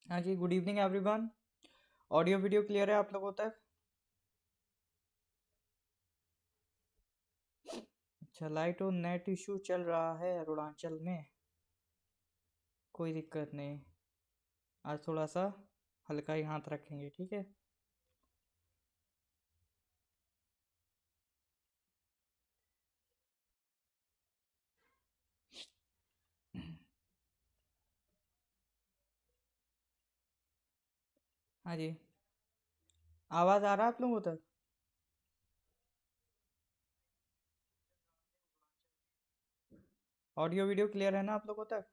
हाँ जी, good evening everyone. Audio video clear है आप लोगों तक? अच्छा, लाइट और नेट इशू चल रहा है अरुणाचल में। कोई दिक्कत नहीं। आज थोड़ा सा हल्का ही हाथ रखेंगे, ठीक है। हाँ जी। आवाज़ आ रहा है आप लोगों तक? ऑडियो वीडियो क्लियर है ना आप लोगों तक?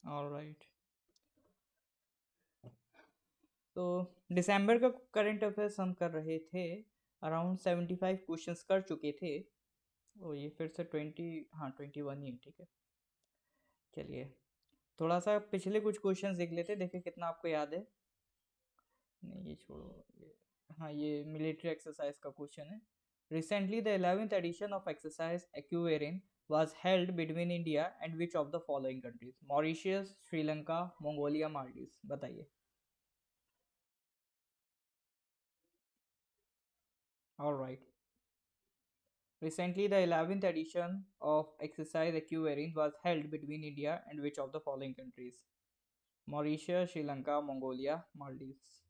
ऑलराइट। तो दिसंबर का करंट अफेयर्स हम कर रहे थे। अराउंड 75 क्वेश्चंस कर चुके थे। और ये फिर से 20, हाँ 21 ही है, ठीक है। चलिए, थोड़ा सा पिछले कुछ क्वेश्चंस देख लेते, देखिए कितना आपको याद है। नहीं, ये छोड़ो हाँ, ये मिलिट्री एक्सरसाइज का क्वेश्चन है। Recently the 11th edition of exercise Ekuverin was held between India and which of the following countries? Mauritius, Sri Lanka, Mongolia, Maldives. बताइए। All right. Recently the 11th edition of exercise equivalent was held between India and which of the following countries? Mauritius, Sri Lanka, Mongolia, Maldives।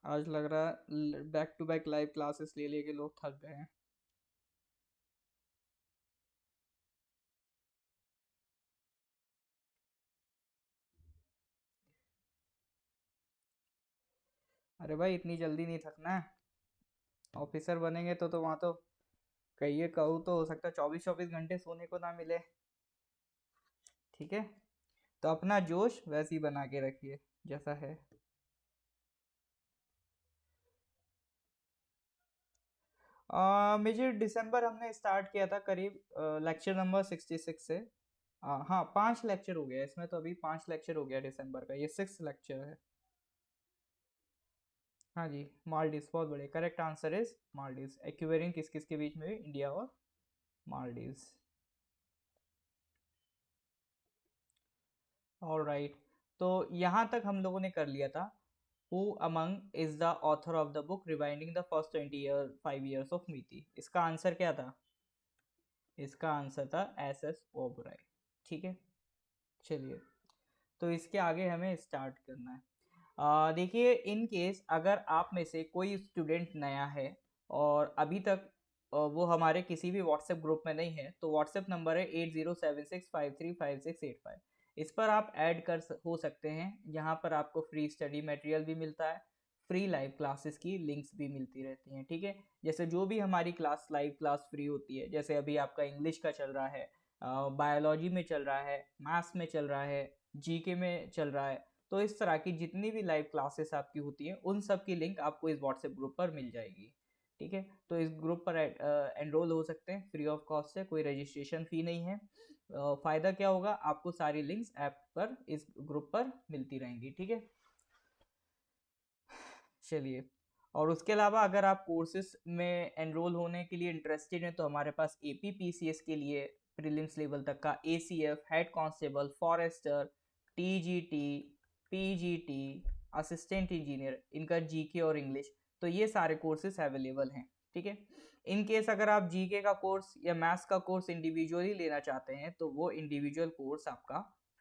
आज लग रहा है back to back live classes ले लेके लोग थक गए हैं। अरे भाई, इतनी जल्दी नहीं थकना है। ऑफिसर बनेंगे तो वहाँ तो कहिए कहूँ तो हो सकता है 24-24 घंटे सोने को ना मिले। ठीक है। तो अपना जोश वैसे ही बना के रखिए जैसा है। मेजर दिसंबर हमने स्टार्ट किया था करीब लेक्चर नंबर 66 से। हाँ, 5 लेक्चर हो गया इसमें, तो अभी 5 लेक्चर हो गया दिसंबर का, ये 6 लेक्चर है। हाँ जी, मालदीव्स बहुत बड़े। Correct answer is Maldives. Aquarian किस किस के बीच में हुई? इंडिया और मालदीव्स। ऑलराइट। तो यहाँ तक हम लोगों ने कर लिया था। Who among is the author of the book rewinding the first 5 years of मीति? इसका आंसर क्या था? इसका आंसर था एस ओबराय। ठीक है। चलिए, तो इसके आगे हमें स्टार्ट करना है। देखिए, इन केस अगर आप में से कोई स्टूडेंट नया है और अभी तक वो हमारे किसी भी व्हाट्सएप ग्रुप में नहीं है, तो व्हाट्सएप नंबर है 8076535685। इस पर आप ऐड हो सकते हैं। यहाँ पर आपको फ्री स्टडी मटेरियल भी मिलता है, फ्री लाइव क्लासेस की लिंक्स भी मिलती रहती हैं। ठीक है। जैसे जो भी हमारी क्लास लाइव क्लास फ्री होती है, जैसे अभी आपका इंग्लिश का चल रहा है, बायोलॉजी में चल रहा है, मैथ्स में चल रहा है, जीके में चल रहा है, तो इस तरह की जितनी भी लाइव क्लासेस आपकी होती हैं उन सब की लिंक आपको इस व्हाट्सएप ग्रुप पर मिल जाएगी। ठीक है। तो इस ग्रुप पर एनरोल हो सकते हैं फ्री ऑफ कॉस्ट से, कोई रजिस्ट्रेशन फ़ी नहीं है। फ़ायदा क्या होगा? आपको सारी लिंक्स ऐप पर इस ग्रुप पर मिलती रहेंगी। ठीक है। चलिए, और उसके अलावा अगर आप कोर्सेज में एनरोल होने के लिए इंटरेस्टेड हैं, तो हमारे पास APPCS के लिए प्रीलिम्स लेवल तक का ACF, head constable, forester, TGT, PGT, assistant engineer, इनका जीके और इंग्लिश, तो ये सारे कोर्सेज अवेलेबल हैं। ठीक है। इन केस अगर आप जीके का कोर्स या मैथ्स का कोर्स इंडिविजुअली लेना चाहते हैं, तो वो इंडिविजुअल कोर्स आपका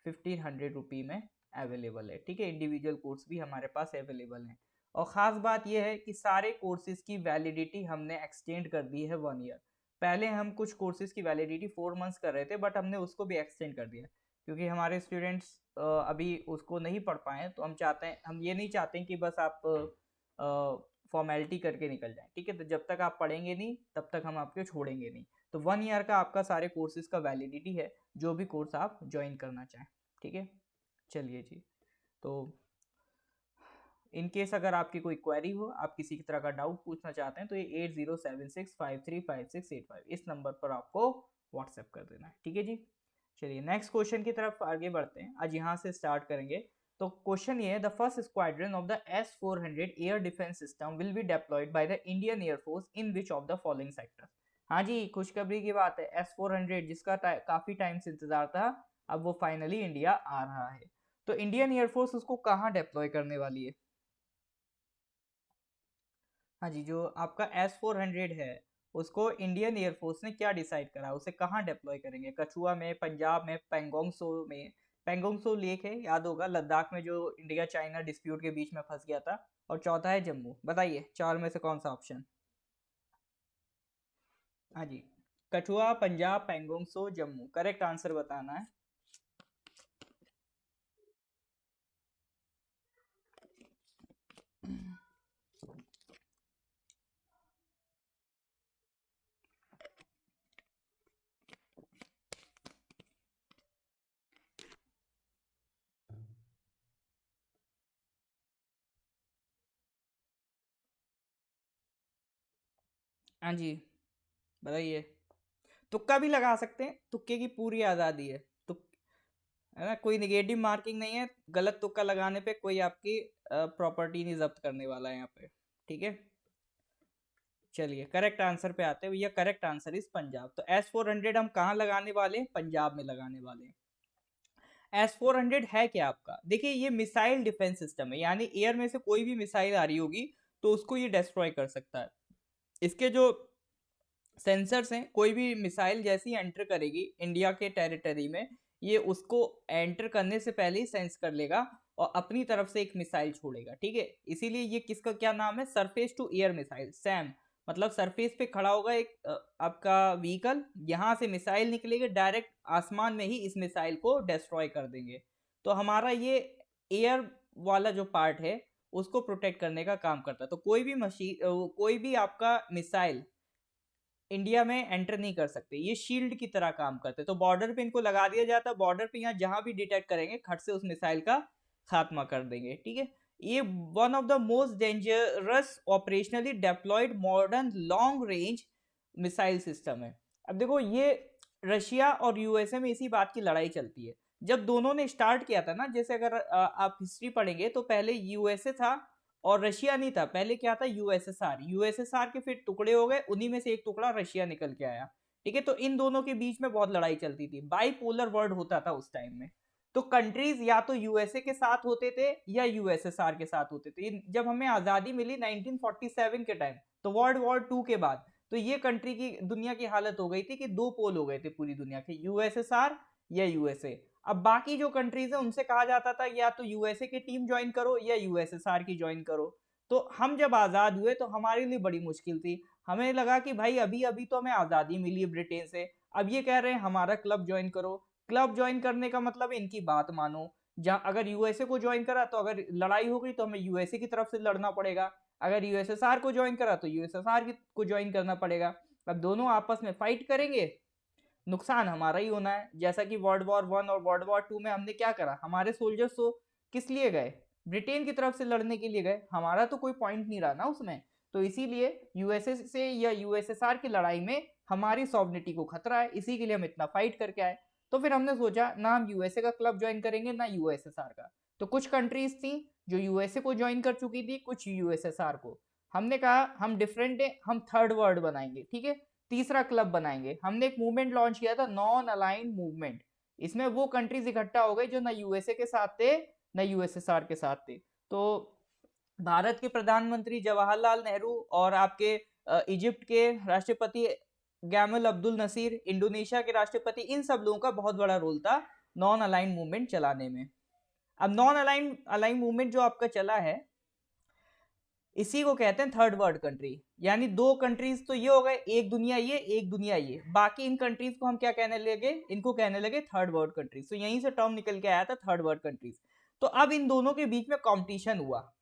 1500 रुपी में अवेलेबल है। ठीक है। इंडिविजुअल कोर्स भी हमारे पास अवेलेबल है। और ख़ास बात यह है कि सारे कोर्सेज़ की वैलिडिटी हमने एक्सटेंड कर दी है 1 ईयर। पहले हम कुछ कोर्सेज़ की वैलिडिटी 4 मंथ्स कर रहे थे, बट हमने उसको भी एक्सटेंड कर दिया क्योंकि हमारे स्टूडेंट्स अभी उसको नहीं पढ़ पाए। तो हम ये नहीं चाहते कि बस आप फॉर्मेलिटी करके निकल जाएं। ठीक है। तो जब तक आप पढ़ेंगे नहीं तब तक हम आपके छोड़ेंगे नहीं। तो 1 ईयर का आपका सारे कोर्सेज़ का वैलिडिटी है, जो भी कोर्स आप ज्वाइन करना चाहें। ठीक है। चलिए जी। तो इन केस अगर आपकी कोई क्वेरी हो, आप किसी तरह का डाउट पूछना चाहते हैं, तो ये 8076535685 इस नंबर पर आपको व्हाट्सएप कर देना है, ठीक है जी। चलिए नेक्स्ट क्वेश्चन की तरफ आगे बढ़ते हैं, आज यहाँ से स्टार्ट करेंगे। तो क्वेश्चन ये है, the first squadron of the S-400 air defence system will be diploid by the Indian air force in which of the following sector. हाँ जी, खुशखबरी की बात है, S-400 जिसका काफी टाइम से इंतजार था, अब वो फाइनली इंडिया आ रहा है। तो इंडियन एयरफोर्स उसको कहाँ डिप्लॉय करने वाली है? हाँ जी, जो आपका S-400 है उसको इंडियन एयरफोर्स ने क्या डिसाइड करा, उसे कहाँ डिप्लॉय करेंगे? कछुआ में, पंजाब में, पेंगोंग सो में। पेंगोंग सो लेक है, याद होगा, लद्दाख में, जो इंडिया चाइना डिस्प्यूट के बीच में फंस गया था। और चौथा है जम्मू। बताइए चार में से कौन सा ऑप्शन? हाँ जी, कठुआ, पंजाब, पेंगोंग सो, जम्मू, करेक्ट आंसर बताना है। हाँ जी, बताइए। तुक्का भी लगा सकते हैं, तुक्के की पूरी आज़ादी है। तुक है ना, कोई निगेटिव मार्किंग नहीं है, गलत तुक्का लगाने पे कोई आपकी प्रॉपर्टी नहीं जब्त करने वाला है यहाँ पे, ठीक है। चलिए करेक्ट आंसर पे आते हैं भैया, करेक्ट आंसर इज पंजाब। तो S-400 हम कहाँ लगाने वाले हैं? पंजाब में लगाने वाले हैं। S-400 है क्या आपका? देखिए ये मिसाइल डिफेंस सिस्टम है, यानी एयर में से कोई भी मिसाइल आ रही होगी तो उसको ये डिस्ट्रॉय कर सकता है। इसके जो सेंसर्स हैं, कोई भी मिसाइल जैसी एंटर करेगी इंडिया के टेरिटरी में, ये उसको एंटर करने से पहले ही सेंस कर लेगा और अपनी तरफ से एक मिसाइल छोड़ेगा, ठीक है। इसीलिए ये किसका क्या नाम है? Surface to air missile, SAM. मतलब सरफेस पे खड़ा होगा एक आपका व्हीकल, यहाँ से मिसाइल निकलेगी, डायरेक्ट आसमान में ही इस मिसाइल को डिस्ट्रॉय कर देंगे। तो हमारा ये एयर वाला जो पार्ट है उसको प्रोटेक्ट करने का काम करता है। तो कोई भी मशीन, कोई भी आपका मिसाइल इंडिया में एंटर नहीं कर सकते, ये शील्ड की तरह काम करते। तो बॉर्डर पे इनको लगा दिया जाता है, बॉर्डर पे यहाँ जहां भी डिटेक्ट करेंगे खट से उस मिसाइल का खात्मा कर देंगे, ठीक है। ये one of the most dangerous operationally deployed modern long range missile system है। अब देखो, ये रशिया और यूएसए में इसी बात की लड़ाई चलती है। जब दोनों ने स्टार्ट किया था ना, जैसे अगर आप हिस्ट्री पढ़ेंगे तो पहले यूएसए था और रशिया नहीं था, पहले क्या था? यूएसएसआर। यूएसएसआर के फिर टुकड़े हो गए, उन्हीं में से एक टुकड़ा रशिया निकल के आया, ठीक है। तो इन दोनों के बीच में बहुत लड़ाई चलती थी, बाइपोलर वर्ल्ड होता था उस टाइम में। तो कंट्रीज या तो यूएसए के साथ होते थे या यूएसएसआर के साथ होते थे। जब हमें आजादी मिली 1947 के टाइम, तो वर्ल्ड वॉर 2 के बाद, तो ये कंट्री की, दुनिया की हालत हो गई थी कि दो पोल हो गए थे पूरी दुनिया के, यूएसएसआर या यूएसए। अब बाकी जो कंट्रीज है उनसे कहा जाता था या तो यूएसए की टीम ज्वाइन करो या यूएसएसआर की ज्वाइन करो। तो हम जब आज़ाद हुए तो हमारे लिए बड़ी मुश्किल थी। हमें लगा कि भाई अभी अभी तो हमें आज़ादी मिली है ब्रिटेन से, अब ये कह रहे हैं हमारा क्लब ज्वाइन करो। क्लब ज्वाइन करने का मतलब इनकी बात मानो। जहाँ अगर यूएसए को ज्वाइन करा तो अगर लड़ाई हो गई तो हमें यूएसए की तरफ से लड़ना पड़ेगा, अगर यूएसएसआर को ज्वाइन करा तो यूएसएसआर को ज्वाइन करना पड़ेगा। अब दोनों आपस में फाइट करेंगे, नुकसान हमारा ही होना है। जैसा कि वर्ल्ड वॉर 1 और वर्ल्ड वॉर 2 में हमने क्या करा, हमारे सोल्जर्स तो किस लिए गए? ब्रिटेन की तरफ से लड़ने के लिए गए, हमारा तो कोई पॉइंट नहीं रहा ना उसमें। तो इसीलिए यूएसए से या यूएसएसआर की लड़ाई में हमारी सॉवरेनिटी को खतरा है, इसी के लिए हम इतना फाइट करके आए। तो फिर हमने सोचा ना हम यूएसए का क्लब ज्वाइन करेंगे ना यूएसएसआर का। तो कुछ कंट्रीज थी जो यूएसए को ज्वाइन कर चुकी थी, कुछ यूएसएसआर को। हमने कहा हम डिफरेंट है, हम थर्ड वर्ल्ड बनाएंगे, ठीक है, तीसरा क्लब बनाएंगे। हमने एक मूवमेंट लॉन्च किया था, नॉन अलाइन मूवमेंट। इसमें वो कंट्रीज इकट्ठा हो गए जो ना यूएसए के साथ थे ना यूएसएसआर के साथ थे। तो भारत के प्रधानमंत्री जवाहरलाल नेहरू और आपके इजिप्ट के राष्ट्रपति गैमल अब्दुल नसीर, इंडोनेशिया के राष्ट्रपति, इन सब लोगों का बहुत बड़ा रोल था नॉन अलाइन मूवमेंट चलाने में। अब नॉन अलाइन अलाइन मूवमेंट जो आपका चला है, इसी को कहते हैं थर्ड वर्ल्ड कंट्री। यानी दो कंट्रीज तो ये हो गए, एक दुनिया ये, एक दुनिया ये, बाकी इन कंट्रीज को हम क्या कहने लगे? इनको कहने लगे थर्ड वर्ल्ड कंट्रीज। तो यहीं से टर्म निकल के आया था थर्ड वर्ल्ड कंट्रीज। तो अब इन दोनों के बीच में कंपटीशन हुआ,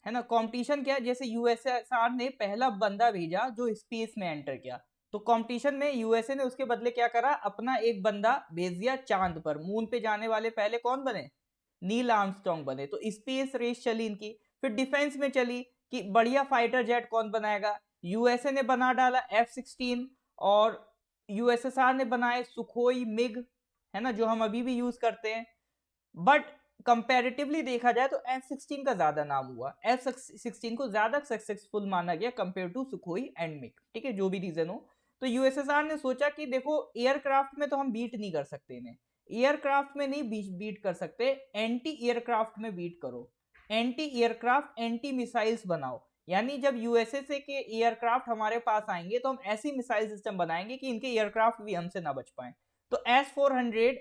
है ना। कंपटीशन क्या? जैसे यूएसएसआर ने पहला बंदा भेजा जो स्पेस में एंटर किया, तो कंपटीशन में यूएसए ने उसके बदले क्या करा? अपना एक बंदा भेज दिया चांद पर। मून पे जाने वाले पहले कौन बने? नील आर्मस्ट्रॉन्ग बने। तो स्पेस रेस चली इनकी। फिर डिफेंस में चली कि बढ़िया फाइटर जेट कौन बनाएगा। यूएसए ने बना डाला F-16 और यूएसएसआर ने बनाए सुखोई मिग, है ना, जो हम अभी भी यूज करते हैं। बट कंपैरेटिवली देखा जाए तो F-16 का ज्यादा नाम हुआ, F-16 को ज्यादा सक्सेसफुल माना गया compare to Sukhoi and MiG, ठीक है, जो भी रीजन हो। तो यूएसएसआर ने सोचा कि देखो एयरक्राफ्ट में तो हम बीट नहीं कर सकते इन्हें, एयरक्राफ्ट में नहीं बीट कर सकते, एंटी एयरक्राफ्ट में बीट करो, एंटी एयरक्राफ्ट एंटी मिसाइल्स बनाओ। यानी जब यूएसए के एयरक्राफ्ट हमारे पास आएंगे तो हम ऐसी मिसाइल सिस्टम बनाएंगे कि इनके एयरक्राफ्ट भी हमसे ना बच पाए। तो S-400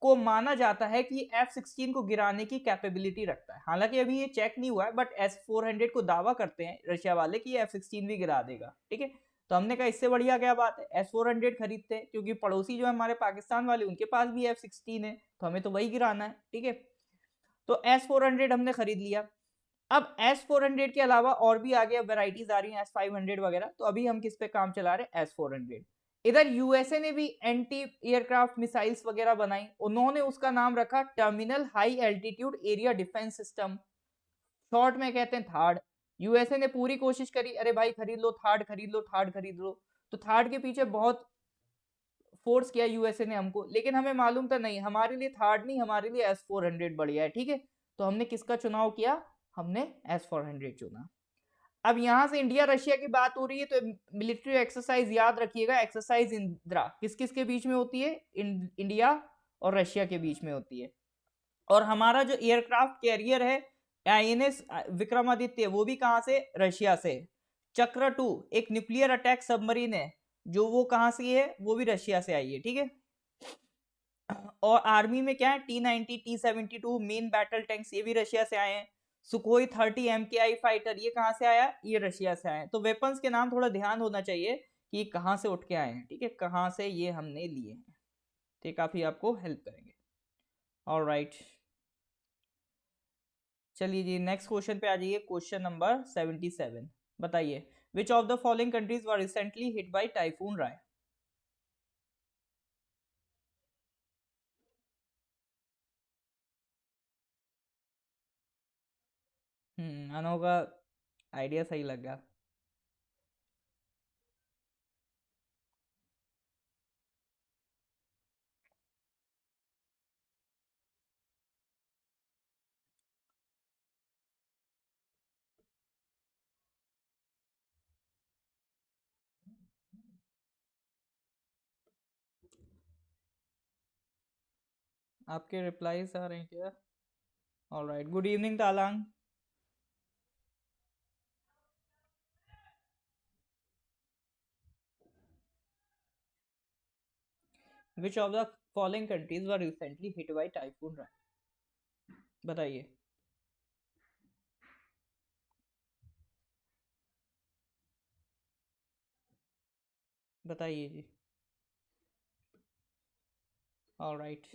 को माना जाता है कि F-16 को गिराने की कैपेबिलिटी रखता है। हालांकि अभी ये चेक नहीं हुआ है, बट S-400 को दावा करते हैं रशिया वाले कि ये F-16 भी गिरा देगा, ठीक है। तो हमने कहा इससे बढ़िया क्या बात है, S-400 खरीदते हैं, क्योंकि पड़ोसी जो है हमारे पाकिस्तान वाले उनके पास भी F-16 है, तो हमें तो वही गिराना है, ठीक है। तो S-400 हमने खरीद लिया। अब S-400 के अलावा और भी आगे वेराइटीज आ रही हैं, S-500 वगैरह। तो अभी हम किस पे काम चला रहे हैं, S-400। इधर यूएसए ने भी एंटी एयरक्राफ्ट मिसाइल्स वगैरह बनाई, उन्होंने उसका नाम रखा terminal high altitude area defence system, short में कहते हैं थार्ड। यूएसए ने पूरी कोशिश करी, अरे भाई खरीद लो थार्ड, खरीद लो थार्ड, खरीद लो। तो थार्ड के पीछे बहुत फोर्स किया यूएसए ने हमको, लेकिन हमें मालूम था नहीं, हमारे लिए थार्ड नहीं, हमारे लिए S-400 बढ़िया है, ठीक है। तो हमने किसका चुनाव किया, हमने S-400 चुना। अब यहां से इंडिया रशिया की बात हो रही है, तो मिलिट्री एक्सरसाइज याद रखिएगा, एक्सरसाइज इंदिरा किस किस के बीच में होती है, इंडिया और रशिया के बीच में होती है। और हमारा जो एयरक्राफ्ट कैरियर है INS विक्रमादित्य, वो भी कहां से, रशिया से। चक्र 2 एक न्यूक्लियर अटैक सबमरीन है, जो वो कहां से है, वो भी रशिया से आई है, ठीक है। और आर्मी में क्या है, T-90 T-72 main battle tanks, ये भी रशिया से आए हैं। सुखोई 30 MKI फाइटर, ये कहाँ से आया, ये रशिया से आए हैं। तो वेपन्स के नाम थोड़ा ध्यान होना चाहिए कि कहाँ से उठ के आए हैं, ठीक है, कहाँ से ये हमने लिए हैं, तो काफी आपको हेल्प करेंगे। ऑलराइट, चलिए जी नेक्स्ट क्वेश्चन पे आ जाइए, क्वेश्चन नंबर 77। बताइए, which of the following countries were recently hit by typhoon Rai. Anu का आइडिया सही लगा। आपके रिप्लाईज आ रहे हैं क्या। Alright, good evening Talang. Which of the following countries were recently hit by typhoon Rai? बताइए। बताइए जी। ऑलराइट,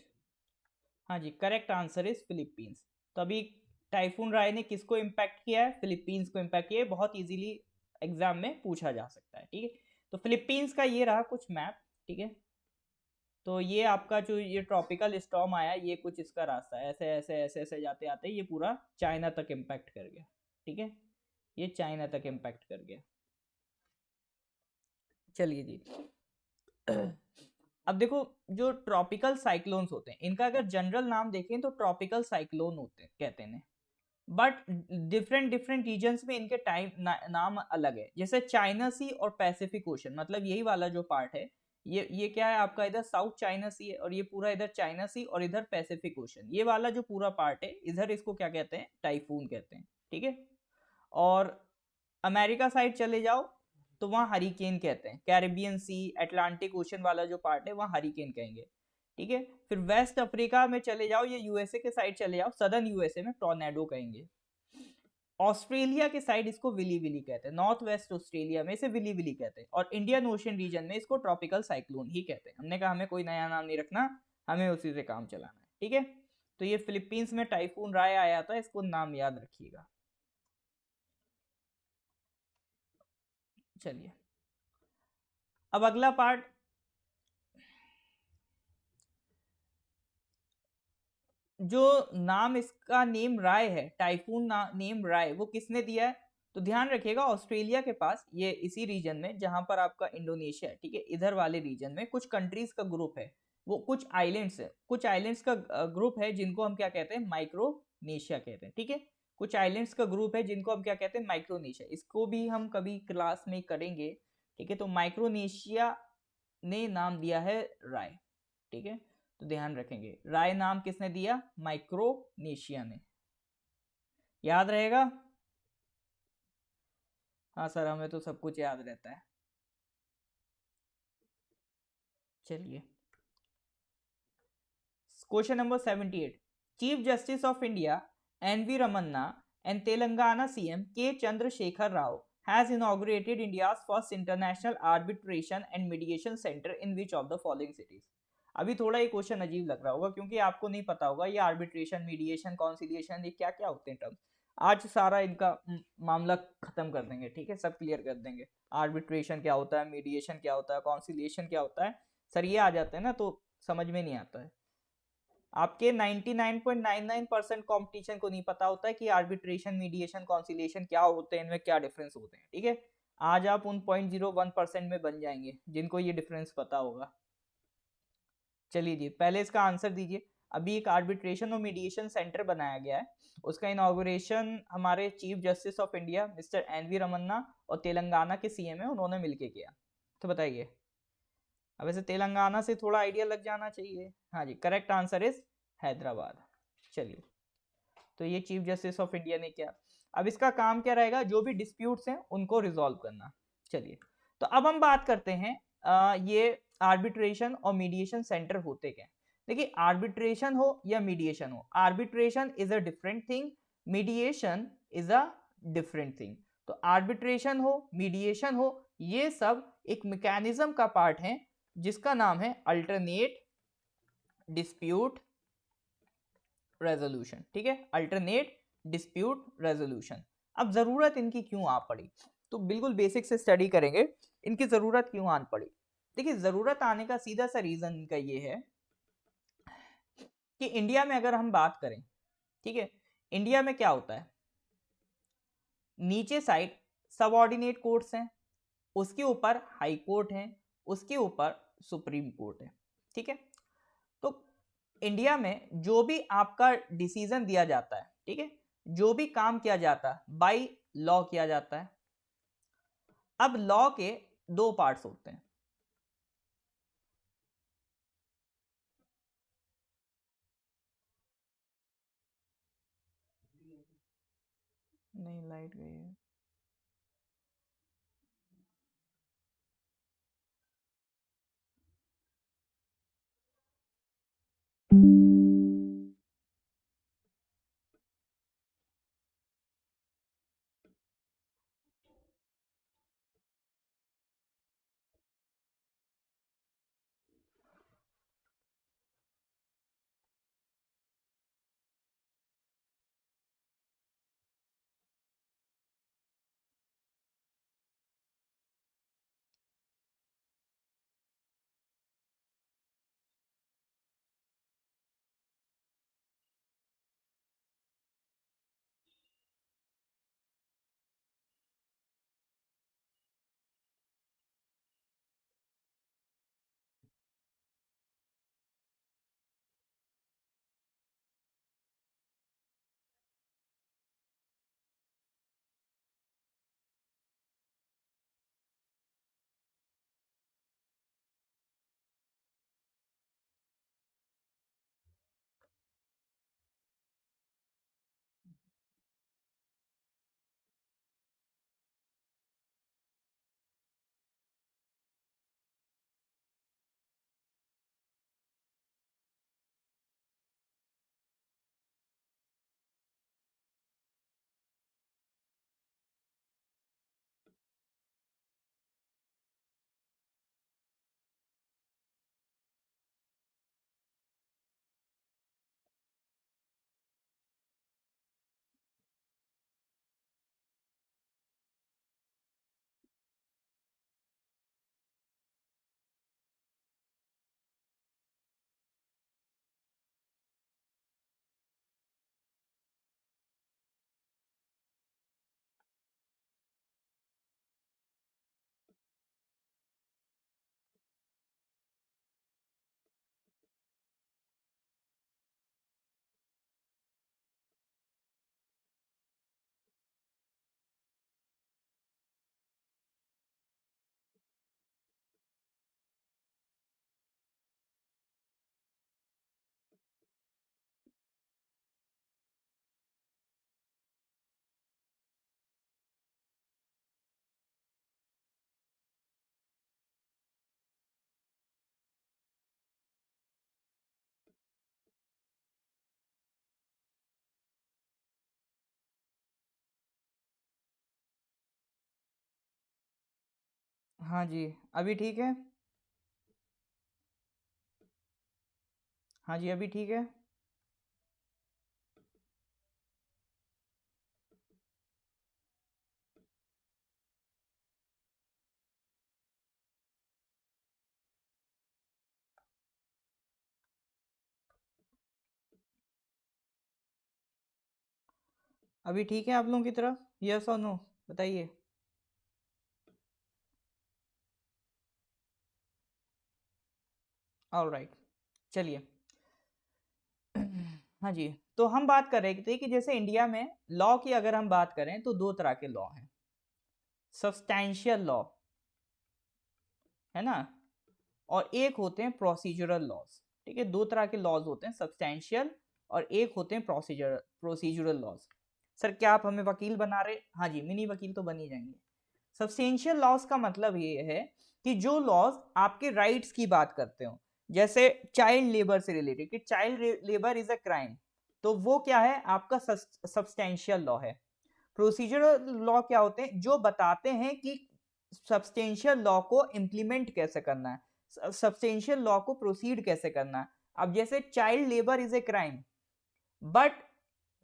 हाँ जी, करेक्ट आंसर इज फिलीपींस। तो अभी टाइफून राय ने किसको इम्पैक्ट किया है, फिलीपींस को इम्पैक्ट किया है, बहुत इजीली एग्जाम में पूछा जा सकता है, ठीक है। तो फिलीपींस का ये रहा कुछ मैप, ठीक है। तो ये आपका जो ये ट्रॉपिकल स्टॉर्म आया, ये कुछ इसका रास्ता है, ऐसे ऐसे ऐसे ऐसे जाते आते ये पूरा चाइना तक इम्पैक्ट कर गया, ठीक है, ये चाइना तक इम्पैक्ट कर गया। चलिए जी। अब देखो, जो ट्रॉपिकल साइक्लोन्स होते हैं, इनका अगर जनरल नाम देखें तो ट्रॉपिकल साइक्लोन होते हैं, कहते हैं, बट डिफरेंट डिफरेंट रीजन्स में इनके नाम अलग है। जैसे चाइना सी और पैसिफिक ओशन, मतलब यही वाला जो पार्ट है, ये क्या है आपका, इधर साउथ चाइना सी है, और ये पूरा इधर चाइना सी, और इधर पैसिफिक ओशन, ये वाला जो पूरा पार्ट है इधर, इसको क्या कहते हैं, टाइफून कहते हैं, ठीक है। और अमेरिका साइड चले जाओ तो वहाँ हरिकेन कहते हैं, कैरिबियन सी अटलांटिक ओशन वाला जो पार्ट है वहाँ हरिकेन कहेंगे, ठीक है। फिर वेस्ट अफ्रीका में चले जाओ, ये यूएसए के साइड चले जाओ, सदर्न यूएसए में टॉर्नेडो कहेंगे। ऑस्ट्रेलिया के साइड इसको विली विली कहते हैं, नॉर्थ वेस्ट ऑस्ट्रेलिया में इसे विली विली कहते हैं, और इंडियन ओशन रीजन में इसको ट्रॉपिकल साइक्लोन ही कहते हैं। हमने कहा हमें कोई नया नाम नहीं रखना, हमें उसी से काम चलाना है, ठीक है। तो ये फिलीपींस में टाइफून राय आया था, इसको नाम याद रखिएगा। चलिए, अब अगला पार्ट, जो नाम इसका नेम राय है, टाइफून नेम राय, वो किसने दिया है? तो ध्यान रखिएगा, ऑस्ट्रेलिया के पास, ये इसी रीजन में जहां पर आपका इंडोनेशिया है, ठीक है, इधर वाले रीजन में कुछ कंट्रीज का ग्रुप है, वो कुछ आइलैंड्स है, कुछ आइलैंड्स का ग्रुप है जिनको हम क्या कहते हैं, माइक्रोनेशिया कहते हैं, ठीक है। कुछ आइलैंड्स का ग्रुप है जिनको हम क्या कहते हैं, माइक्रोनेशिया। इसको भी हम कभी क्लास में करेंगे, ठीक है। तो माइक्रोनेशिया ने नाम दिया है राय, ठीक है। तो ध्यान रखेंगे, राय नाम किसने दिया? माइक्रोनेशिया ने। याद रहेगा? हाँ सर, हमें तो सब कुछ याद रहता है। चलिए, question number 78। Chief justice of India N V Ramana and Telangana CM K Chandrashekar Rao has inaugurated India's first international arbitration and mediation center in which of the following cities? अभी थोड़ा ये क्वेश्चन अजीब लग रहा होगा क्योंकि आपको नहीं पता होगा ये आर्बिट्रेशन, मीडिएशन, कॉन्सिलिएशन, ये क्या क्या होते हैं टर्म्स। आज सारा इनका मामला खत्म कर देंगे, ठीक है, सब क्लियर कर देंगे। आर्बिट्रेशन क्या होता है, मीडिएशन क्या होता है, कॉन्सिलिएशन क्या होता है, सर ये आ जाते हैं ना तो समझ में नहीं आता है। आपके 99.99% कंपटीशन को नहीं पता होता है कि आर्बिट्रेशन, मीडिएशन, कॉन्सिलिएशन क्या होते हैं, इनमें क्या डिफरेंस होते हैं, ठीक है। आज आप उन 0.01% में बन जाएंगे जिनको ये डिफरेंस पता होगा। चलिए जी, पहले इसका आंसर दीजिए। अभी एक आर्बिट्रेशन और मीडिएशन सेंटर बनाया गया है, उसका इनॉग्रेशन हमारे chief justice of India mister N V Ramana और तेलंगाना के सीएम है, उन्होंने मिलकर किया। तो बताइए, अब वैसे तेलंगाना से थोड़ा आइडिया लग जाना चाहिए। हाँ जी, करेक्ट आंसर इज हैदराबाद। चलिए, तो ये चीफ जस्टिस ऑफ इंडिया ने किया। अब इसका काम क्या रहेगा? जो भी डिस्प्यूट्स हैं उनको रिजॉल्व करना। चलिए, तो अब हम बात करते हैं ये आर्बिट्रेशन और मीडिएशन सेंटर होते क्या। देखिए, आर्बिट्रेशन हो या मीडिएशन हो, arbitration is a different thing, mediation is a different thing. तो आर्बिट्रेशन हो, मीडिएशन हो, ये सब एक मैकेनिज्म का पार्ट है जिसका नाम है अल्टरनेट डिस्प्यूट रेजोल्यूशन, ठीक है, अल्टरनेट डिस्प्यूट रेजोल्यूशन। अब जरूरत इनकी क्यों आ पड़ी, तो बिल्कुल बेसिक से स्टडी करेंगे इनकी जरूरत क्यों आ पड़ी। देखिए, जरूरत आने का सीधा सा रीजन इनका ये है कि इंडिया में अगर हम बात करें, ठीक है, इंडिया में क्या होता है, नीचे साइड सबऑर्डिनेट कोर्ट्स हैं, उसके ऊपर हाई कोर्ट है, उसके ऊपर सुप्रीम कोर्ट है, ठीक है। तो इंडिया में जो भी आपका डिसीजन दिया जाता है, ठीक है, जो भी काम किया जाता है बाय लॉ किया जाता है। अब लॉ के दो पार्ट्स होते हैं। नहीं, लाइट गई है। हाँ जी, अभी ठीक है। हाँ जी, अभी ठीक है। अभी ठीक है आप लोगों की तरफ, यस और नो, बताइए। ऑलराइट, चलिए। हाँ जी, तो हम बात कर रहे थे कि जैसे इंडिया में लॉ की अगर हम बात करें तो दो तरह के लॉ हैं। सब्सटैंशियल लॉ, है ना, और एक होते हैं प्रोसीजरल लॉज। ठीक है, दो तरह के लॉज होते हैं, सब्सटैंशियल और एक होते हैं प्रोसीजरल लॉज। सर क्या आप हमें वकील बना रहे? हाँ जी, मिनी वकील तो बन ही जाएंगे। सब्सटेंशियल लॉज का मतलब ये है कि जो लॉज आपके राइट्स की बात करते हो, जैसे चाइल्ड लेबर से रिलेटेड, कि child labour is a crime, तो वो क्या है, आपका सब्सटेंशियल लॉ है। प्रोसीजरल लॉ क्या होते हैं, जो बताते हैं कि सब्सटेंशियल लॉ को इंप्लीमेंट कैसे करना है, सब्सटेंशियल लॉ को प्रोसीड कैसे करना है। अब जैसे child labour is a crime, but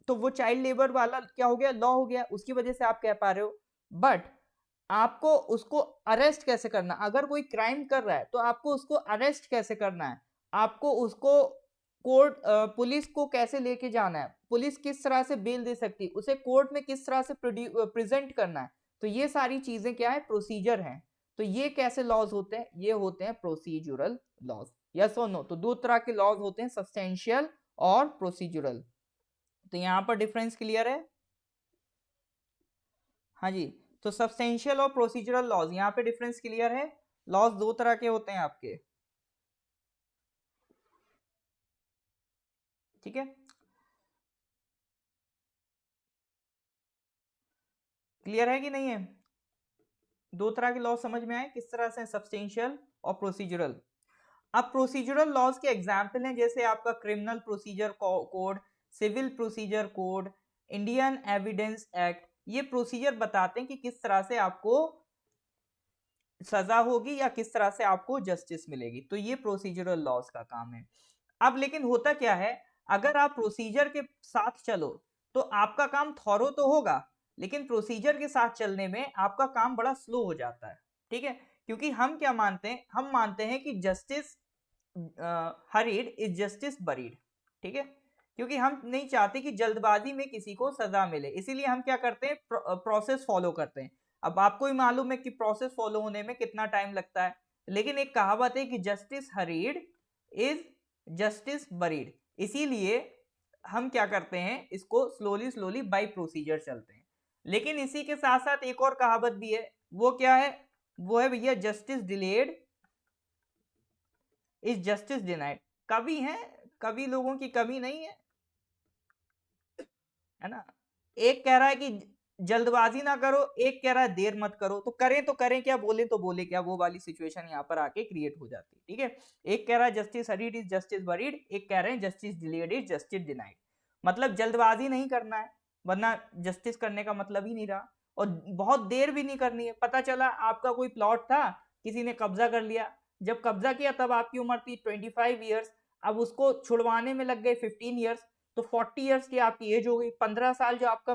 तो वो चाइल्ड लेबर वाला क्या हो गया, लॉ हो गया, उसकी वजह से आप कह पा रहे हो। बट आपको उसको अरेस्ट कैसे करना, अगर कोई क्राइम कर रहा है तो आपको उसको अरेस्ट कैसे करना है, आपको उसको कोर्ट, पुलिस को कैसे लेके जाना है, पुलिस किस तरह से बेल दे सकती है, उसे कोर्ट में किस तरह से प्रेजेंट करना है, तो ये सारी चीजें क्या है, प्रोसीजर हैं। तो ये कैसे लॉज होते हैं, ये होते हैं प्रोसीजरल लॉज। यस और नो, तो दो तरह के लॉज होते हैं, सब्सटेंशियल और प्रोसीजरल। तो यहाँ पर डिफरेंस क्लियर है? हाँ जी, तो सब्सटेंशियल और प्रोसीजरल लॉज, यहाँ पे डिफरेंस क्लियर है। लॉज दो तरह के होते हैं आपके, ठीक है, क्लियर है कि नहीं है? दो तरह के लॉ समझ में आए किस तरह से, सब्सटेंशियल और प्रोसीजरल। अब प्रोसीजरल लॉज के एग्जाम्पल हैं, जैसे आपका criminal procedure code, civil procedure code, Indian evidence act. ये प्रोसीजर बताते हैं कि किस तरह से आपको सजा होगी या किस तरह से आपको जस्टिस मिलेगी, तो ये प्रोसीजरल लॉज का काम है। अब लेकिन होता क्या है, अगर आप प्रोसीजर के साथ चलो तो आपका काम थॉरो तो होगा, लेकिन प्रोसीजर के साथ चलने में आपका काम बड़ा स्लो हो जाता है। ठीक है, क्योंकि हम क्या मानते हैं, हम मानते हैं कि justice hurried is justice buried. ठीक है, क्योंकि हम नहीं चाहते कि जल्दबाजी में किसी को सजा मिले, इसीलिए हम क्या करते हैं, प्रोसेस फॉलो करते हैं। अब आपको ही मालूम है कि प्रोसेस फॉलो होने में कितना टाइम लगता है, लेकिन एक कहावत है कि justice hurried is justice buried, इसीलिए हम क्या करते हैं, इसको स्लोली स्लोली बाय प्रोसीजर चलते हैं। लेकिन इसी के साथ साथ एक और कहावत भी है, वो क्या है, वो है भैया, justice delayed is justice denied. कवि हैं, कवि लोगों की कमी नहीं है ना। एक कह रहा है कि जल्दबाजी ना करो, एक कह रहा है देर मत करो, तो करें क्या, बोले तो बोले क्या, वो वाली सिचुएशन यहाँ पर आके क्रिएट हो जाती है। ठीक है, एक कह रहा है justice hurried is justice buried, एक कह रहे हैं justice delayed is justice denied. मतलब जल्दबाजी नहीं करना है, वरना जस्टिस करने का मतलब ही नहीं रहा, और बहुत देर भी नहीं करनी है। पता चला आपका कोई प्लॉट था, किसी ने कब्जा कर लिया, जब कब्जा किया तब आपकी उम्र थी 25 ईयर्स, अब उसको छुड़वाने में लग गए 15 ईयर्स, तो 40 ईयर्स की आपकी एज हो गई, 15 साल जो आपका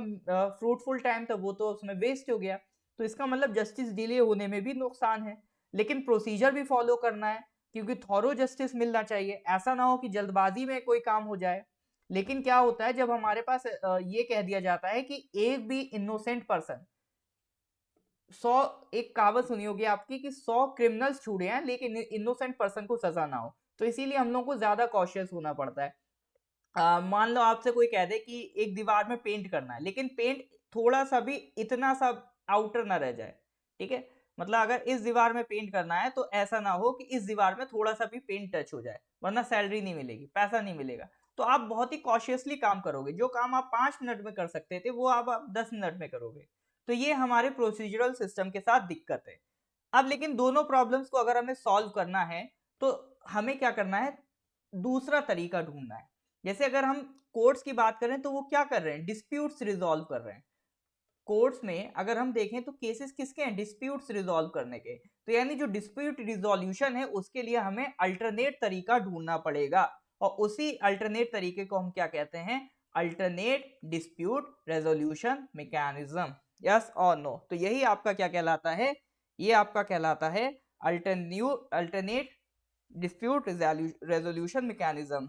फ्रूटफुल टाइम था वो तो उसमें वेस्ट हो गया। तो इसका मतलब जस्टिस डिले होने में भी नुकसान है, लेकिन प्रोसीजर भी फॉलो करना है, क्योंकि थॉरो जस्टिस मिलना चाहिए, ऐसा ना हो कि जल्दबाजी में कोई काम हो जाए। लेकिन क्या होता है, जब हमारे पास ये कह दिया जाता है कि एक भी इनोसेंट पर्सन, 100, एक कहावत सुनी होगी आपकी कि 100 क्रिमिनल्स छूटे हैं लेकिन इनोसेंट पर्सन को सजा ना हो, तो इसीलिए हम लोग को ज्यादा कॉशियस होना पड़ता है। मान लो आपसे कोई कह दे कि एक दीवार में पेंट करना है, लेकिन पेंट थोड़ा सा भी, इतना सा आउटर ना रह जाए। ठीक है, मतलब अगर इस दीवार में पेंट करना है तो ऐसा ना हो कि इस दीवार में थोड़ा सा भी पेंट टच हो जाए, वरना सैलरी नहीं मिलेगी, पैसा नहीं मिलेगा। तो आप बहुत ही कॉशियसली काम करोगे, जो काम आप 5 मिनट में कर सकते थे वो आप 10 मिनट में करोगे। तो ये हमारे प्रोसीजरल सिस्टम के साथ दिक्कत है। अब लेकिन दोनों प्रॉब्लम्स को अगर हमें सॉल्व करना है तो हमें क्या करना है, दूसरा तरीका ढूंढना है। जैसे अगर हम कोर्ट्स की बात करें तो वो क्या कर रहे हैं, डिस्प्यूट्स रिजॉल्व कर रहे हैं। कोर्ट्स में अगर हम देखें तो केसेस किसके हैं, डिस्प्यूट्स रिजॉल्व करने के, तो यानी जो डिस्प्यूट रिजोल्यूशन है उसके लिए हमें अल्टरनेट तरीका ढूंढना पड़ेगा, और उसी अल्टरनेट तरीके को हम क्या कहते हैं, alternate dispute resolution mechanism. Yes और नो, तो यही आपका क्या कहलाता है, ये आपका कहलाता है alternate dispute resolution mechanism.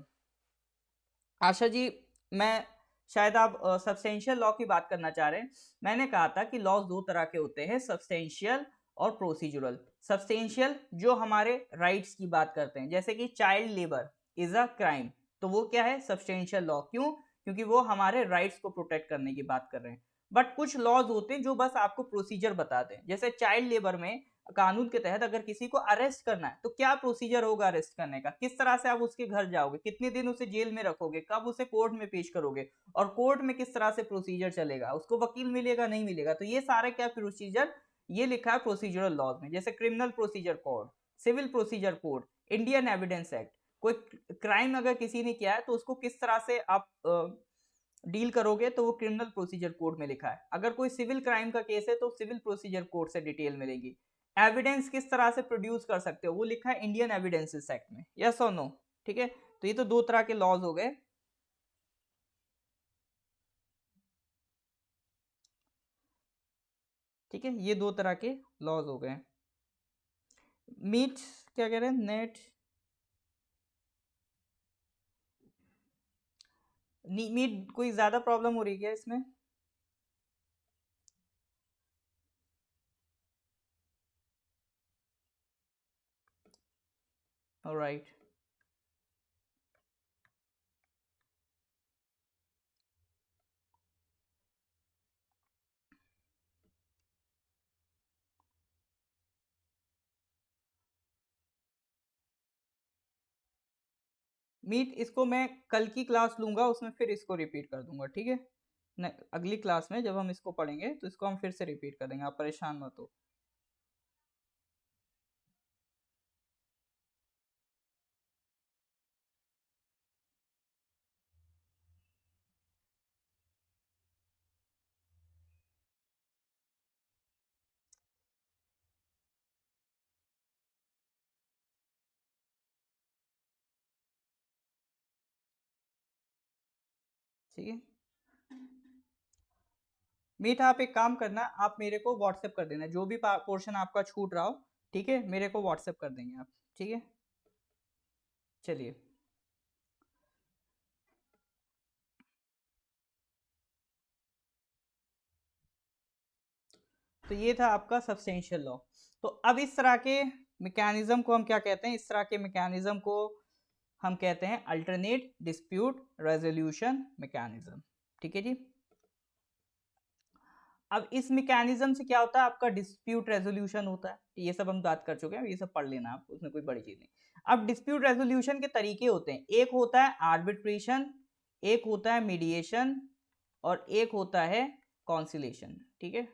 Asha ji, मैं शायद आप सब्सटेंशियल लॉ की बात करना चाह रहे हैं। मैंने कहा था कि लॉज दो तरह के होते हैं, सब्सटेंशियल और प्रोसीजरल। सब्सटेंशियल जो हमारे राइट्स की बात करते हैं, जैसे कि child labour is a crime, तो वो क्या है, सब्सटेंशियल लॉ। क्यों? क्योंकि वो हमारे राइट्स को प्रोटेक्ट करने की बात कर रहे हैं। बट कुछ लॉज होते हैं जो बस आपको प्रोसीजर बताते हैं, जैसे चाइल्ड लेबर में कानून के तहत अगर किसी को अरेस्ट करना है तो क्या प्रोसीजर होगा अरेस्ट करने का, किस तरह से आप उसके घर जाओगे, कितने दिन उसे जेल में रखोगे, कब उसे कोर्ट में पेश करोगे, और कोर्ट में किस तरह से प्रोसीजर चलेगा, उसको वकील मिलेगा नहीं मिलेगा, तो ये सारे क्या प्रोसीजर, ये लिखा है प्रोसीजरल लॉज में। जैसे criminal procedure code, civil procedure code, Indian evidence act, कोई क्राइम अगर किसी ने किया है तो उसको किस तरह से आप डील करोगे, तो वो क्रिमिनल प्रोसीजर कोड में लिखा है। अगर कोई सिविल क्राइम का केस है तो सिविल प्रोसीजर कोड से डिटेल मिलेगी। एविडेंस किस तरह से प्रोड्यूस कर सकते हो, वो लिखा है इंडियन एविडेंसेस एक्ट में। यस और नो? ठीक है, तो ये तो दो तरह के लॉज हो गए। ठीक है, ये दो तरह के लॉज हो गए। मीट क्या कह रहे हैं, नेट मीट कोई ज्यादा प्रॉब्लम हो रही है क्या इसमें? ऑलराइट, मीट इसको मैं कल की क्लास लूंगा, उसमें फिर इसको रिपीट कर दूंगा, ठीक है। अगली क्लास में जब हम इसको पढ़ेंगे तो इसको हम फिर से रिपीट कर देंगे, आप परेशान मत हो। ठीक है, मीट आप एक काम करना, आप मेरे को व्हाट्सएप कर देना जो भी पोर्शन आपका छूट रहा हो, ठीक है, मेरे को व्हाट्सएप कर देंगे आप, ठीक है। चलिए, तो ये था आपका सब्सटेंशियल लॉ। तो अब इस तरह के मैकेनिज्म को हम क्या कहते हैं, इस तरह के मैकेनिज्म को हम कहते हैं अल्टरनेट डिस्प्यूट रेजोल्यूशन मैकेनिज्म। ठीक है जी। अब इस मैकेनिज्म से क्या होता है, आपका डिस्प्यूट रेजोल्यूशन होता है। ये सब हम बात कर चुके हैं, ये सब पढ़ लेना आप, उसमें कोई बड़ी चीज नहीं। अब डिस्प्यूट रेजोल्यूशन के तरीके होते हैं, एक होता है आर्बिट्रेशन, एक होता है मीडिएशन, और एक होता है कॉन्सिलेशन। ठीक है,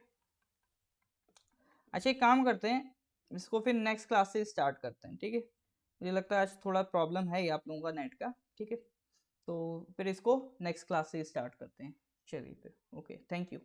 अच्छा एक काम करते हैं, इसको फिर नेक्स्ट क्लास से स्टार्ट करते हैं, ठीक है। मुझे लगता है आज थोड़ा प्रॉब्लम है ही आप लोगों का नेट का, ठीक है। तो फिर इसको नेक्स्ट क्लास से स्टार्ट करते हैं। चलिए फिर, ओके, थैंक यू।